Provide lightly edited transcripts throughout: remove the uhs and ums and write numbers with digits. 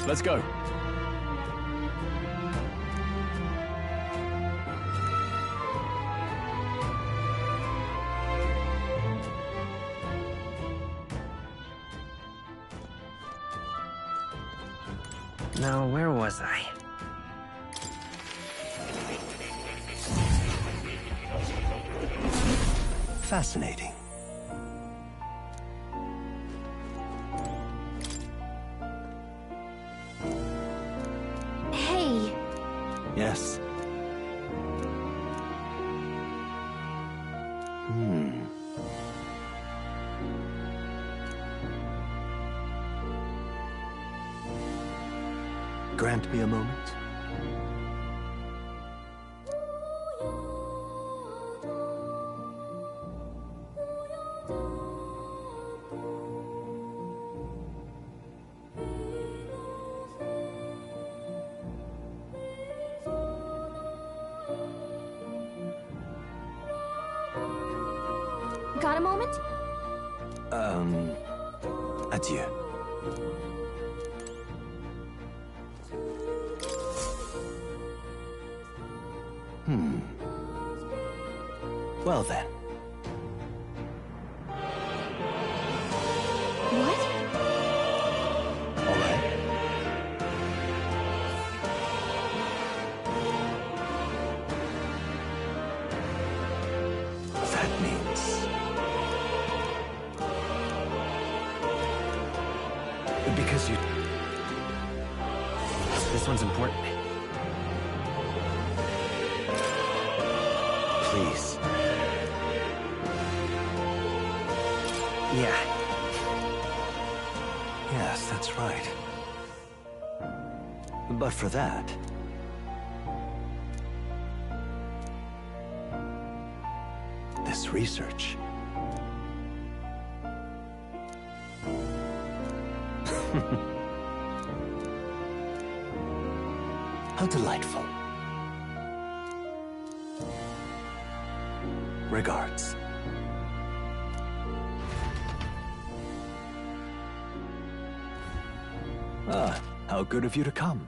Let's go. Now, where was I? Fascinating. Hey. Yes. Grant me a moment. Got a moment? Adieu. Well then. What? All right. That means... Because you... This one's important. Please. Yeah. Yes, that's right. But for that... this research... How delightful. Regards. Ah, how good of you to come.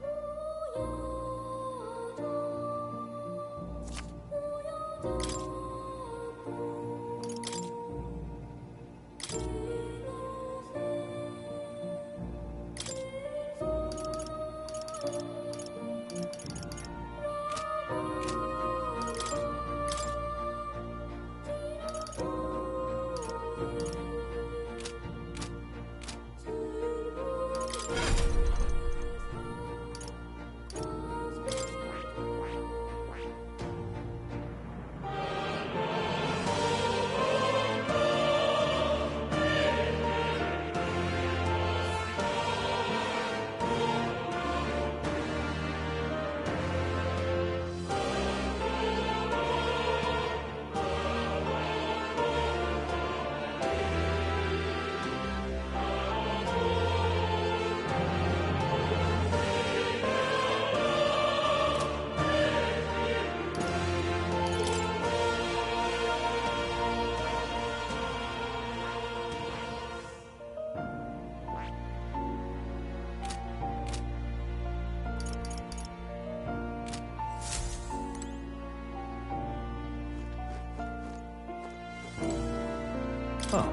Oh,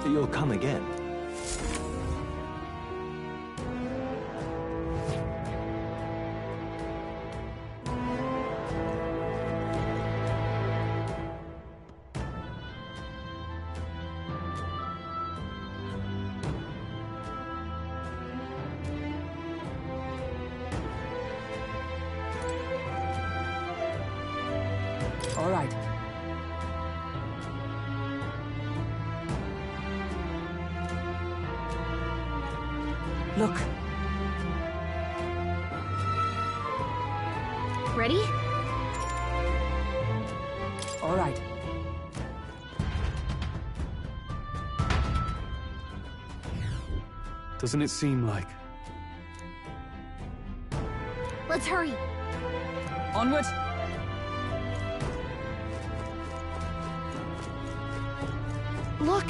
you'll come again. All right. Look. Ready? All right. Doesn't it seem like... Let's hurry. Onward. Look.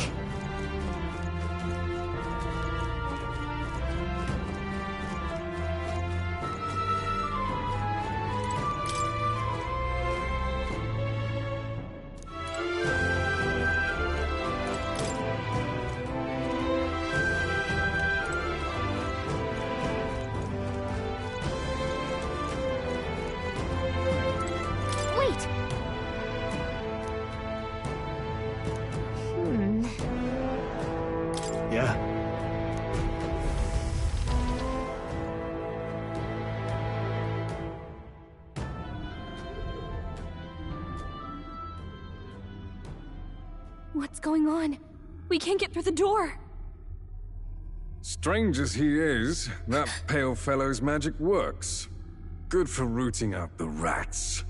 What's going on? We can't get through the door. Strange as he is, that pale fellow's magic works. Good for rooting out the rats.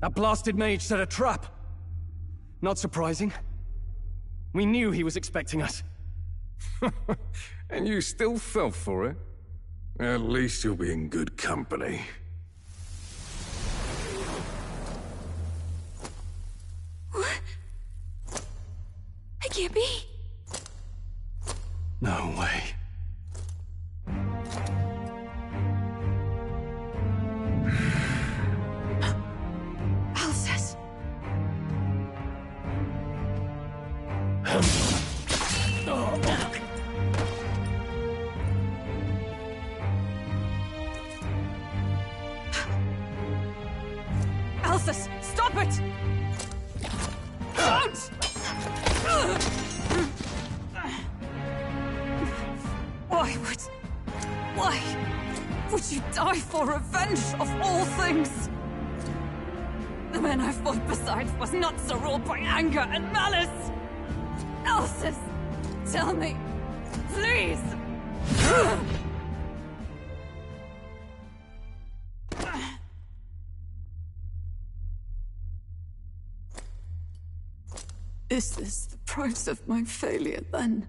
That blasted mage set a trap. Not surprising. We knew he was expecting us. And you still fell for it? At least you'll be in good company. What? I can't be. No way. Alcest. Alcest, stop it! Don't! Why would you die for revenge of all things? The man I fought beside was not so ruled by anger and malice. Alcest, tell me, please. Is this the price of my failure, then?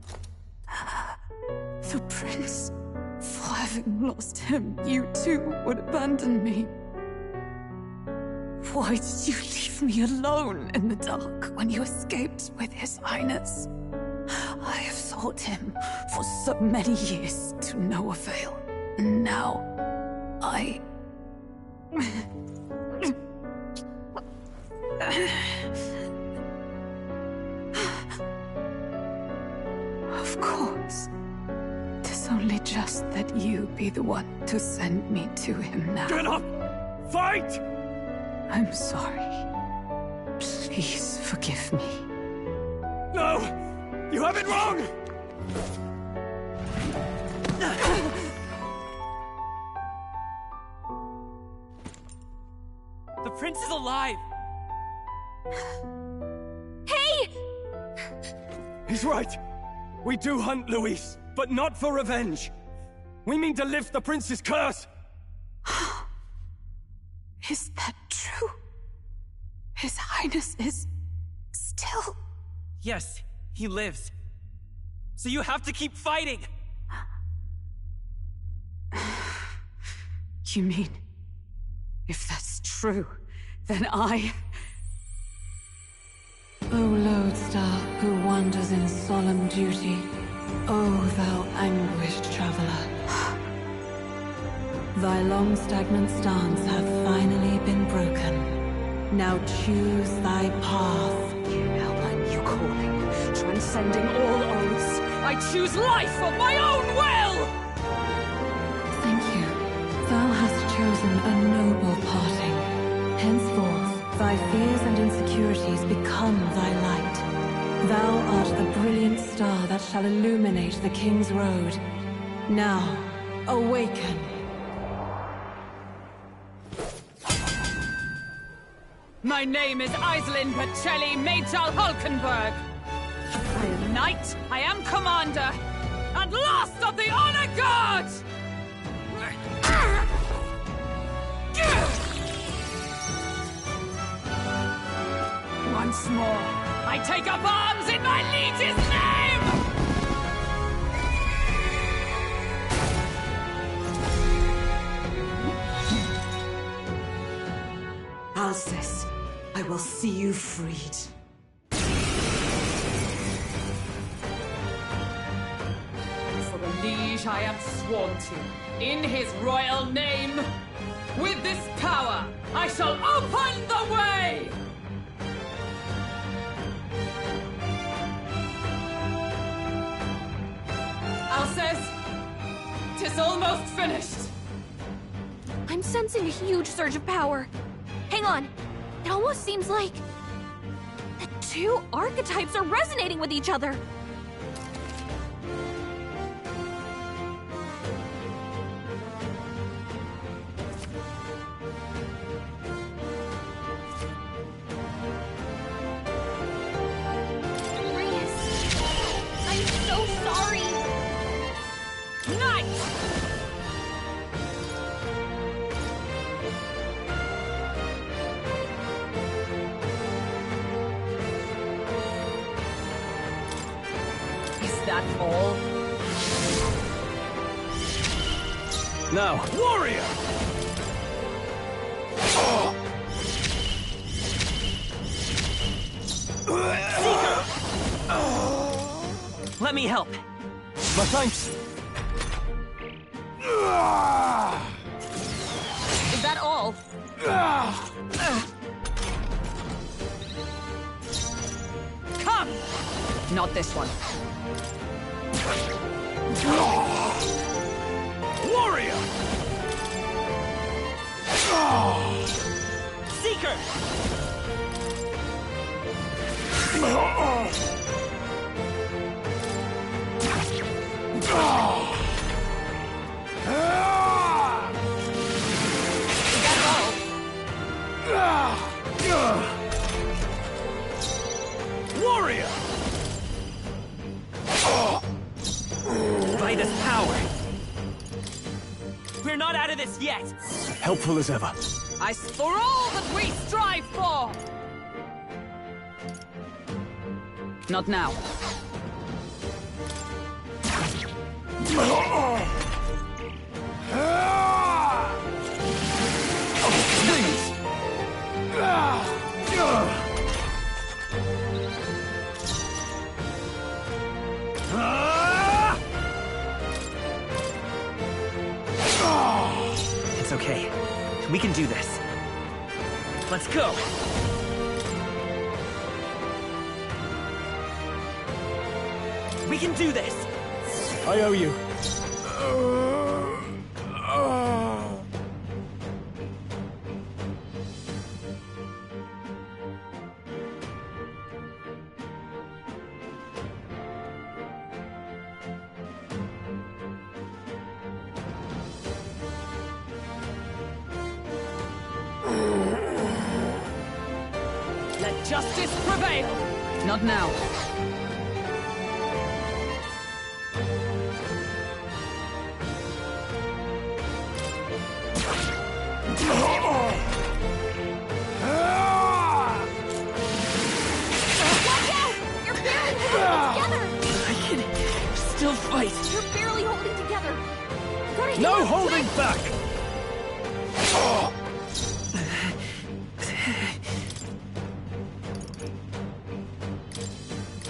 The prince, for having lost him, you too would abandon me. Why did you leave me alone in the dark when you escaped with his highness? I have sought him for so many years to no avail, and now I... Of course. 'Tis only just that you be the one to send me to him now. Get up! Fight! I'm sorry. Please forgive me. No! You have it wrong! The prince is alive! Hey! He's right. We do hunt Luis, but not for revenge. We mean to lift the prince's curse. Is that true? His highness is... still... Yes, he lives. So you have to keep fighting! You mean... if that's true, then I... O lodestar who wanders in solemn duty, O thou anguished traveler. Thy long stagnant stance hath finally been broken. Now choose thy path. Now my new calling, transcending all oaths, I choose life of my own will! Thank you. Thou hast chosen a noble parting. Henceforth, thy fears and insecurities become thy light. Thou art the brilliant star that shall illuminate the King's Road. Now, awaken. My name is Iselin Pacelli Majal Hulkenberg. I am knight, I am commander, and last of the Honor Guard! Once more, I take up arms in my liege's name! Alcest, I will see you freed. For the liege I am sworn to, in his royal name, with this power, I shall open the way! Alcest, 'tis almost finished. I'm sensing a huge surge of power. Hang on. It almost seems like... the two archetypes are resonating with each other. That's all? Now, warrior! Let me help. My thanks. Is that all? Come! Not this one. Warrior! Seeker! Warrior! By this power. We're not out of this yet. Helpful as ever. I for all that we strive for! Not now. It's okay. We can do this. Let's go! We can do this! I owe you. Let justice prevail! Not now. Watch out! You're barely holding it together! I can still fight. You're barely holding together. Gotta heal No up holding quick. back!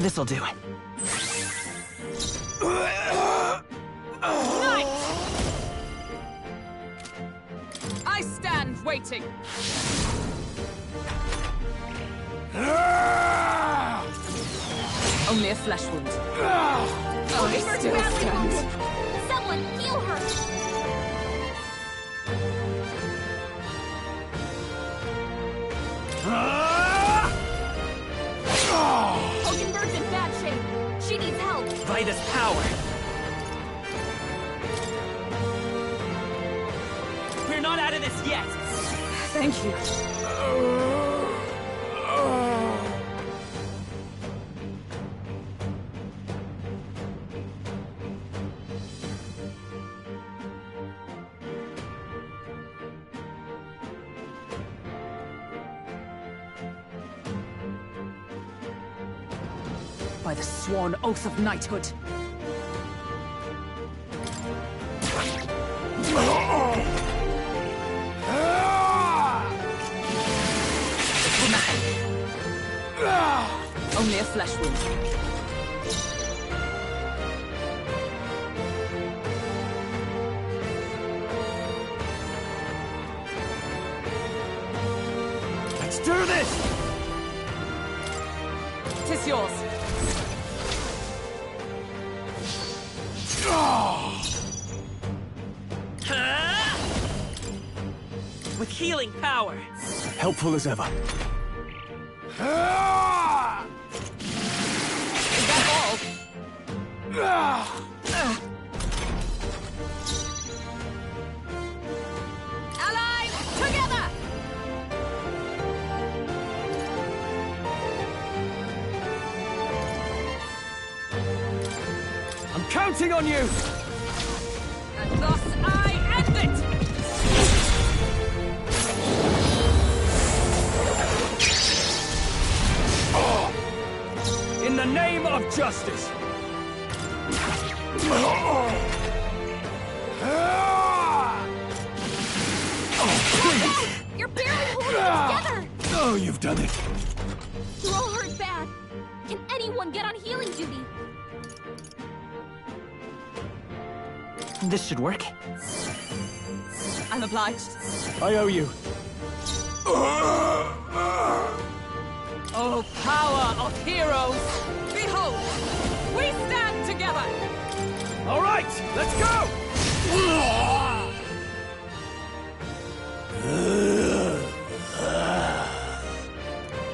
This'll do. I stand waiting. Only a flesh wound. I We're still badly stand. wounded. Someone heal her. Hogenberg's in bad shape. She needs help. By this power. We're not out of this yet. Thank you. By the sworn oath of knighthood. Only a flesh wound. Let's do this! 'Tis yours. With healing power. Helpful as ever. Is that all? Allies, together! I'm counting on you! And thus I end it! In the name of justice! listen to me! You're barely holding it together! Oh, you've done it. You're all hurt bad. Can anyone get on healing duty? This should work. I'm obliged. I owe you. Oh, power of heroes! Behold, we stand together! All right, let's go!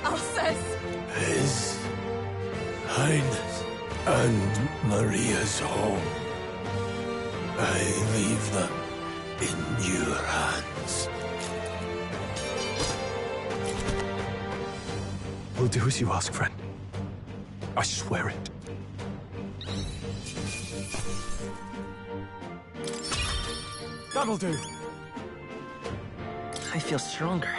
Alcest! His Highness and Maria's home. I leave them in your hands. We'll do as you ask, friend. I swear it. That'll do. I feel stronger.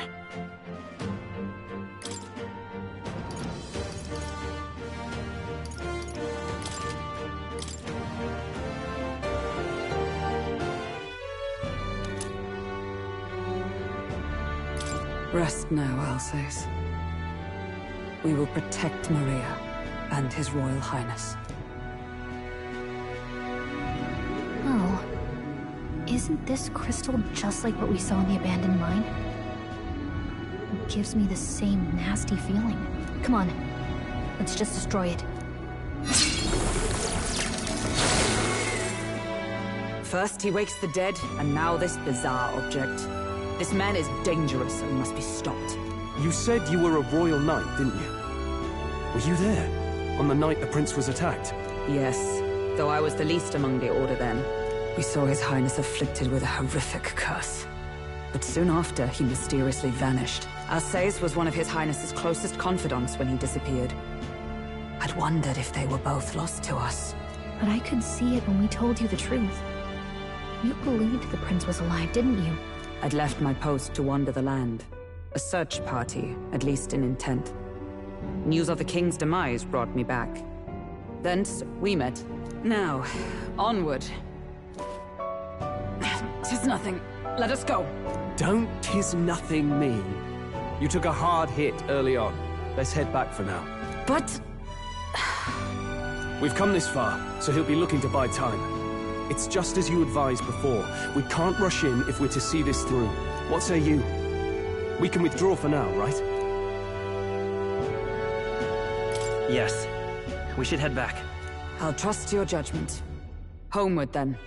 Rest now, Alcest. We will protect Maria and His Royal Highness. Oh. Isn't this crystal just like what we saw in the abandoned mine? It gives me the same nasty feeling. Come on. Let's just destroy it. First he wakes the dead, and now this bizarre object. This man is dangerous and must be stopped. You said you were a royal knight, didn't you? Were you there? On the night the prince was attacked? Yes, though I was the least among the Order then. We saw His Highness afflicted with a horrific curse. But soon after, he mysteriously vanished. Alcest was one of His Highness's closest confidants when he disappeared. I'd wondered if they were both lost to us. But I could see it when we told you the truth. You believed the prince was alive, didn't you? I'd left my post to wander the land. A search party, at least in intent. News of the king's demise brought me back. Thence, we met. Now, onward. 'Tis nothing. Let us go. Don't "'tis nothing" me. You took a hard hit early on. Let's head back for now. But... We've come this far, so he'll be looking to buy time. It's just as you advised before. We can't rush in if we're to see this through. What say you? We can withdraw for now, right? Yes. We should head back. I'll trust your judgment. Homeward, then.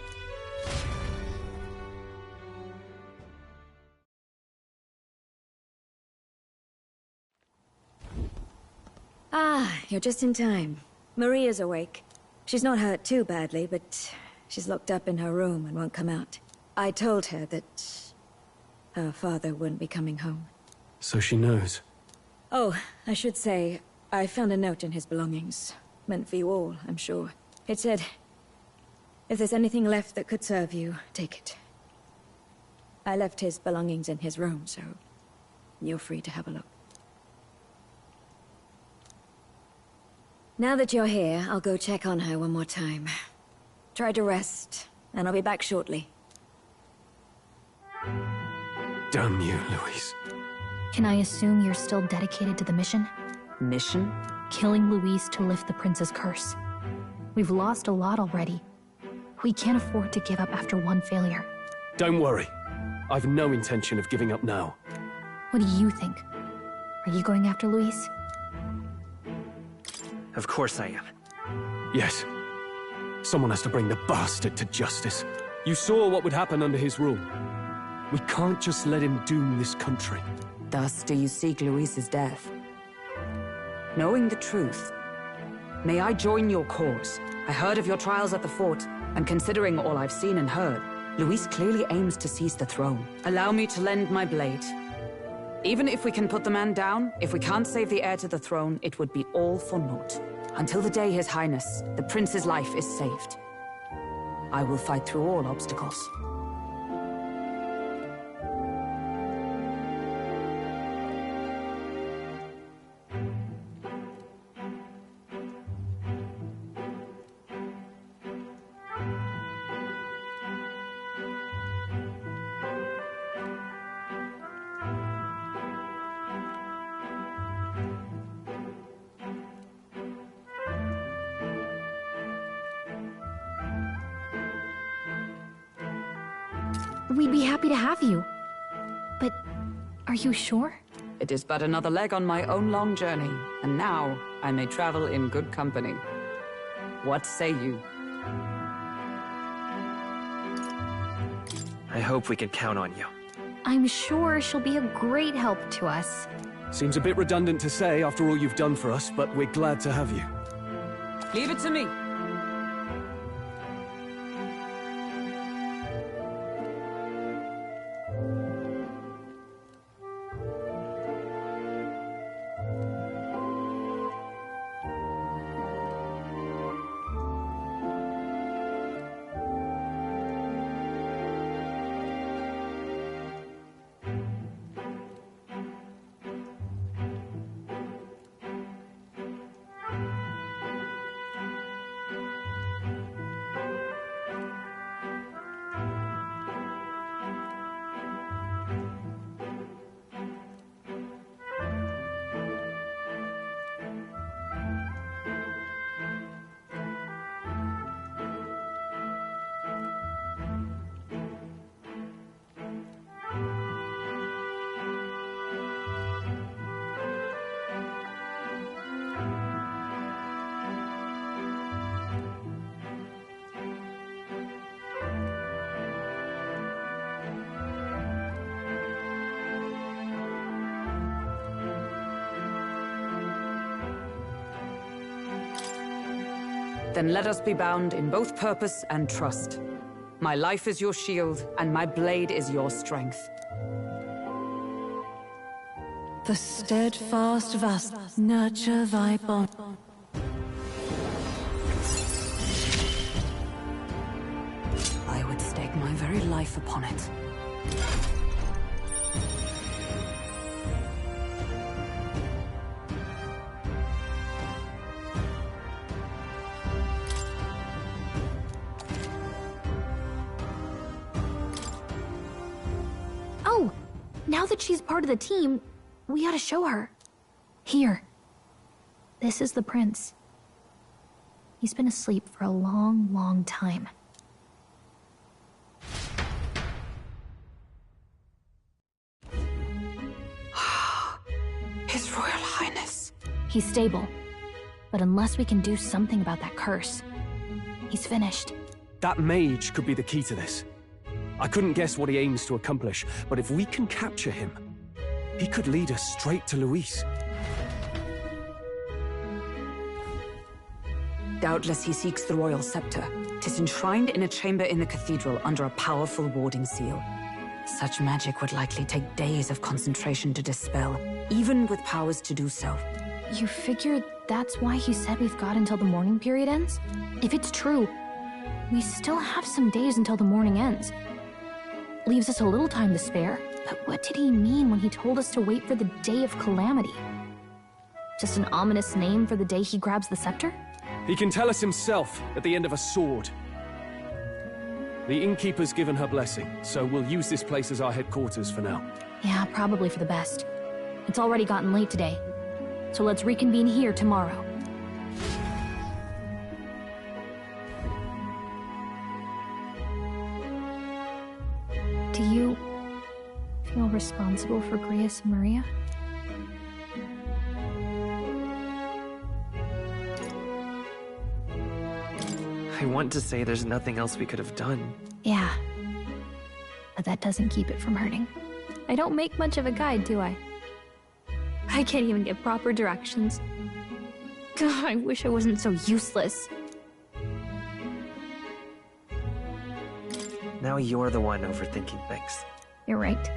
Ah, you're just in time. Maria's awake. She's not hurt too badly, but she's locked up in her room and won't come out. I told her that her father wouldn't be coming home. So she knows. Oh, I should say, I found a note in his belongings. Meant for you all, I'm sure. It said, if there's anything left that could serve you, take it. I left his belongings in his room, so you're free to have a look. Now that you're here, I'll go check on her one more time. Try to rest, and I'll be back shortly. Damn you, Louise. Can I assume you're still dedicated to the mission? Mission? Killing Luis to lift the prince's curse. We've lost a lot already. We can't afford to give up after one failure. Don't worry. I've no intention of giving up now. What do you think? Are you going after Luis? Of course I am. Yes. Someone has to bring the bastard to justice. You saw what would happen under his rule. We can't just let him doom this country. Thus do you seek Luis's death? Knowing the truth, may I join your cause? I heard of your trials at the fort, and considering all I've seen and heard, Luis clearly aims to seize the throne. Allow me to lend my blade. Even if we can put the man down, if we can't save the heir to the throne, it would be all for naught. Until the day His Highness, the prince's life, is saved. I will fight through all obstacles. we'd be happy to have you. But are you sure? It is but another leg on my own long journey, and now I may travel in good company. What say you? I hope we can count on you. I'm sure she'll be a great help to us. Seems a bit redundant to say after all you've done for us, but we're glad to have you. Leave it to me. Then let us be bound in both purpose and trust. My life is your shield, and my blade is your strength. The steadfast vast nurture thy bond. I would stake my very life upon it. Oh, now that she's part of the team, we ought to show her. Here. This is the prince. He's been asleep for a long, long time. His Royal Highness. He's stable. But unless we can do something about that curse, he's finished. That mage could be the key to this. I couldn't guess what he aims to accomplish, but if we can capture him, he could lead us straight to Luis. Doubtless he seeks the royal scepter. 'Tis enshrined in a chamber in the cathedral under a powerful warding seal. Such magic would likely take days of concentration to dispel, even with powers to do so. You figure that's why he said we've got until the mourning period ends? If it's true, we still have some days until the mourning ends. Leaves us a little time to spare, but what did he mean when he told us to wait for the Day of Calamity? Just an ominous name for the day he grabs the scepter? He can tell us himself at the end of a sword. The innkeeper's given her blessing, so we'll use this place as our headquarters for now. Yeah, probably for the best. It's already gotten late today, so let's reconvene here tomorrow. Do you feel responsible for Grius and Maria? I want to say there's nothing else we could have done. Yeah. But that doesn't keep it from hurting. I don't make much of a guide, do I? I can't even give proper directions. God, I wish I wasn't so useless. Now you're the one overthinking things. You're right.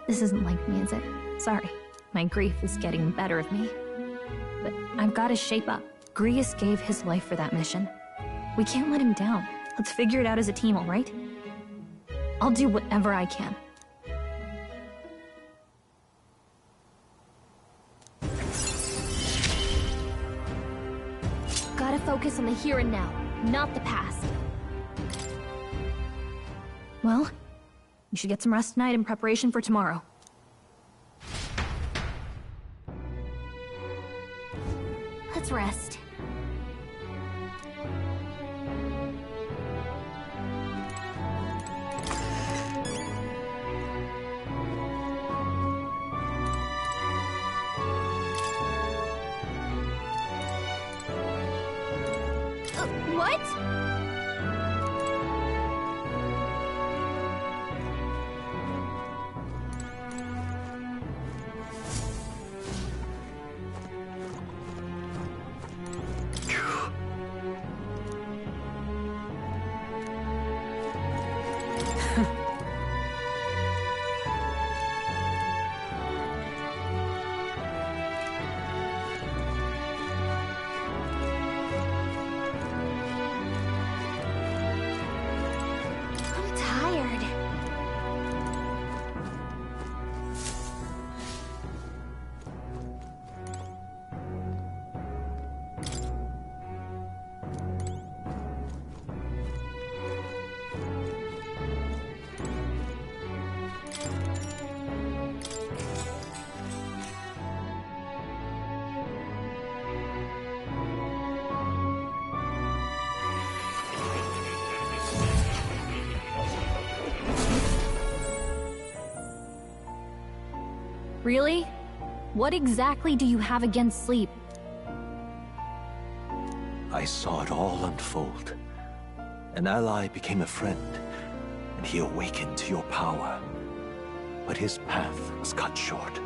This isn't like me, is it? Sorry. My grief is getting the better of me. But I've got to shape up. Grius gave his life for that mission. We can't let him down. Let's figure it out as a team, all right? I'll do whatever I can. Gotta focus on the here and now, not the past. Well, you should get some rest tonight in preparation for tomorrow. Let's rest. What? I'm tired. Really? What exactly do you have against sleep? I saw it all unfold. An ally became a friend, and he awakened to your power. But his path was cut short.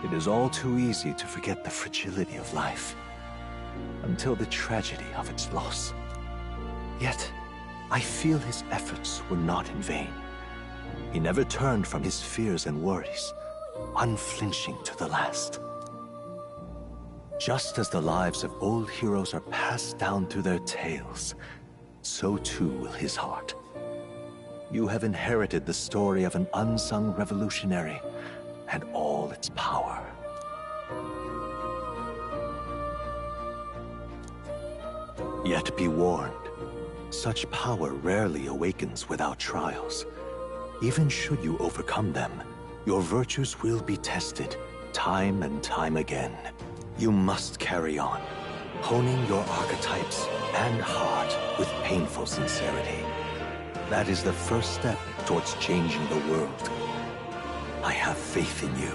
It is all too easy to forget the fragility of life, until the tragedy of its loss. Yet, I feel his efforts were not in vain. He never turned from his fears and worries, unflinching to the last. Just as the lives of old heroes are passed down through their tales, so too will his heart. You have inherited the story of an unsung revolutionary and all its power. Yet be warned, such power rarely awakens without trials. Even should you overcome them, your virtues will be tested, time and time again. You must carry on, honing your archetypes and heart with painful sincerity. That is the first step towards changing the world. I have faith in you.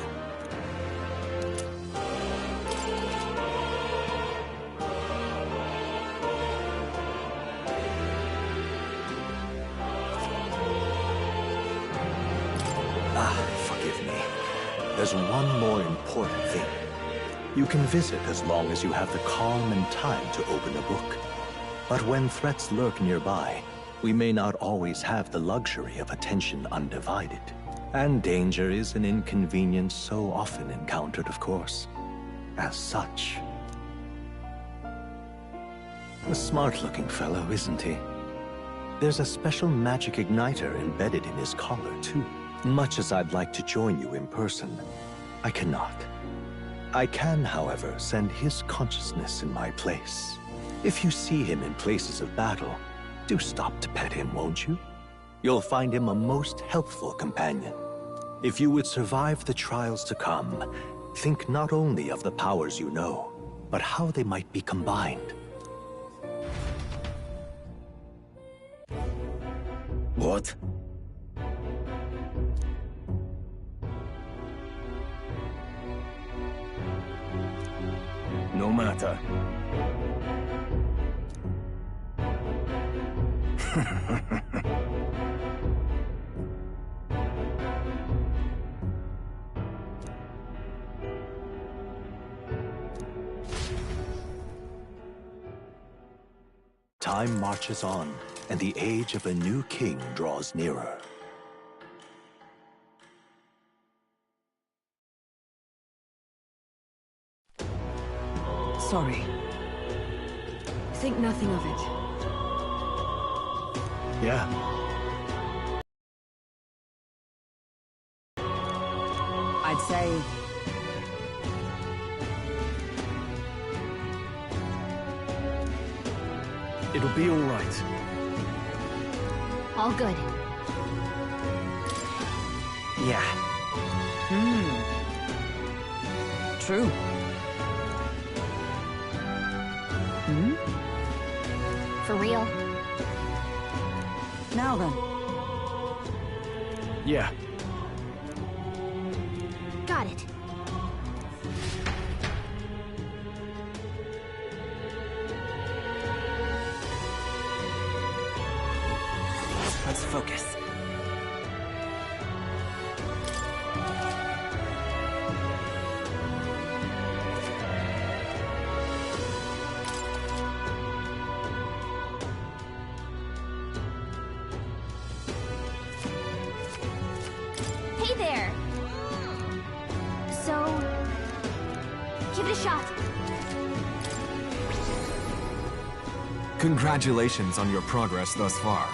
Forgive me. There's one more important thing. You can visit as long as you have the calm and time to open a book. But when threats lurk nearby, we may not always have the luxury of attention undivided. And danger is an inconvenience so often encountered, of course. As such. A smart-looking fellow, isn't he? There's a special magic igniter embedded in his collar, too. Much as I'd like to join you in person, I cannot. I can, however, send his consciousness in my place. If you see him in places of battle, do stop to pet him, won't you? You'll find him a most helpful companion. If you would survive the trials to come, think not only of the powers you know, but how they might be combined. What? No matter. Time marches on, and the age of a new king draws nearer. Sorry. Think nothing of it. Yeah. I'd say... It'll be all right. All good. Yeah. True. For real. Now then. Yeah. Got it. focus. Hey there! So... give it a shot. Congratulations on your progress thus far.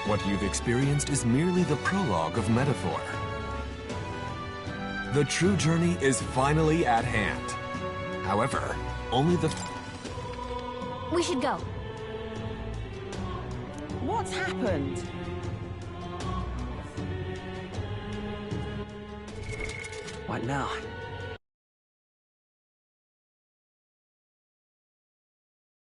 What you've experienced is merely the prologue of Metaphor. The true journey is finally at hand. However, only the... We should go. What's happened? What now?